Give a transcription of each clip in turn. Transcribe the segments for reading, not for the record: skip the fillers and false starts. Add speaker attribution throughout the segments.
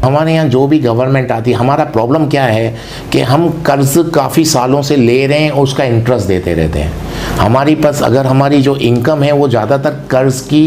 Speaker 1: हमारे यहाँ जो भी गवर्नमेंट आती है, हमारा प्रॉब्लम क्या है कि हम कर्ज काफ़ी सालों से ले रहे हैं और उसका इंटरेस्ट देते रहते हैं। हमारी पास अगर हमारी जो इनकम है वो ज़्यादातर कर्ज की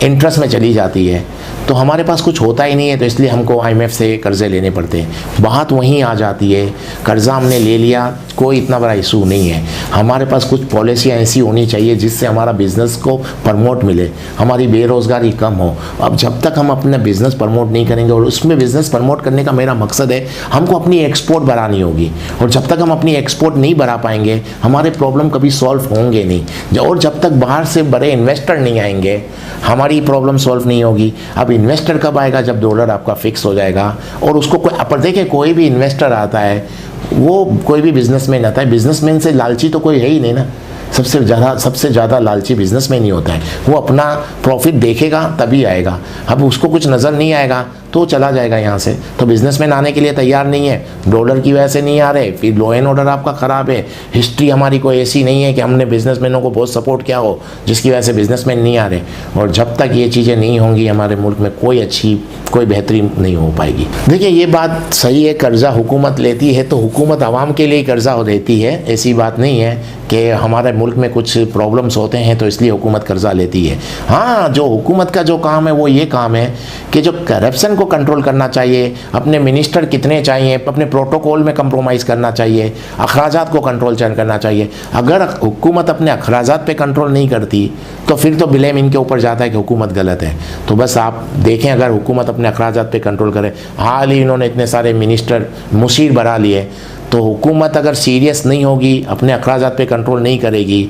Speaker 1: इंटरेस्ट में चली जाती है, तो हमारे पास कुछ होता ही नहीं है, तो इसलिए हमको आईएमएफ से कर्ज़े लेने पड़ते हैं। बात वहीं आ जाती है, कर्ज़ा हमने ले लिया, कोई इतना बड़ा इशू नहीं है। हमारे पास कुछ पॉलिसियाँ ऐसी होनी चाहिए जिससे हमारा बिज़नेस को प्रमोट मिले, हमारी बेरोज़गारी कम हो। अब जब तक हम अपना बिज़नेस प्रमोट नहीं करेंगे, और उसमें बिज़नेस प्रमोट करने का मेरा मकसद है हमको अपनी एक्सपोर्ट बढ़ानी होगी, और जब तक हम अपनी एक्सपोर्ट नहीं बढ़ा पाएंगे हमारे प्रॉब्लम कभी सॉल्व होंगे नहीं। और जब तक बाहर से बड़े इन्वेस्टर नहीं आएंगे हमारी प्रॉब्लम सॉल्व नहीं होगी। अब इन्वेस्टर कब आएगा? जब डॉलर आपका फिक्स हो जाएगा। और उसको पर देखिए, कोई भी इन्वेस्टर आता है, वो कोई भी बिजनेसमैन आता है, बिजनेसमैन से लालची तो कोई है ही नहीं ना। सबसे ज़्यादा लालची बिजनेसमैन ही होता है। वो अपना प्रॉफिट देखेगा तभी आएगा। अब उसको कुछ नज़र नहीं आएगा तो चला जाएगा यहाँ से। तो बिजनेसमैन आने के लिए तैयार नहीं है, डॉलर की वजह से नहीं आ रहे, फिर लॉ एंड ऑर्डर आपका ख़राब है, हिस्ट्री हमारी कोई ऐसी नहीं है कि हमने बिजनेसमैनों को बहुत सपोर्ट किया हो जिसकी वजह से बिजनेसमैन नहीं आ रहे। और जब तक ये चीज़ें नहीं होंगी हमारे मुल्क में कोई बेहतरी नहीं हो पाएगी। देखिए, ये बात सही है, कर्ज़ा हुकूमत लेती है तो हुकूमत आवाम के लिए कर्ज़ा देती है। ऐसी बात नहीं है कि हमारे मुल्क में कुछ प्रॉब्लम्स होते हैं तो इसलिए हुकूमत कर्ज़ा लेती है। हाँ, जो हुकूमत का जो काम है वो ये काम है कि जो करप्शन को कंट्रोल करना चाहिए, अपने मिनिस्टर कितने चाहिए, अपने प्रोटोकॉल में कंप्रोमाइज़ करना चाहिए, अखराजात को कंट्रोल करना चाहिए। अगर हुकूमत अपने अखराजात पे कंट्रोल नहीं करती तो फिर तो ब्लेम इनके ऊपर जाता है कि हुकूमत गलत है। तो बस आप देखें, अगर हुकूमत अपने अखराजात पे कंट्रोल करे, हाल ही इन्होंने इतने सारे मिनिस्टर मुशीर बढ़ा लिए, तो हुकूमत अगर सीरियस नहीं होगी, अपने अखराजात पे कंट्रोल नहीं करेगी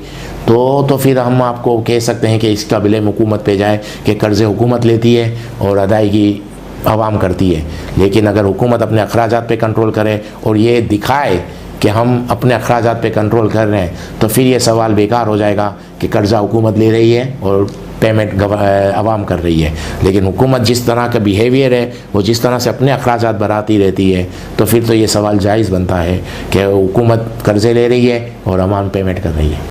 Speaker 1: तो फिर हम आपको कह सकते हैं कि इसका ब्लेम हुकूमत पे जाए कि कर्ज़े हुकूमत लेती है और अदायगी आवाम करती है। लेकिन अगर हुकूमत अपने अखराजात पे कंट्रोल करे और ये दिखाए कि हम अपने अखराजात पे कंट्रोल कर रहे हैं, तो फिर ये सवाल बेकार हो जाएगा कि कर्ज़ा हुकूमत ले रही है और पेमेंट आवाम कर रही है। लेकिन हुकूमत जिस तरह का बिहेवियर है, वो जिस तरह से अपने अखराजात बढ़ाती रहती है, तो फिर तो ये सवाल जायज़ बनता है कि हुकूमत कर्ज़े ले रही है और आवाम पेमेंट कर रही है।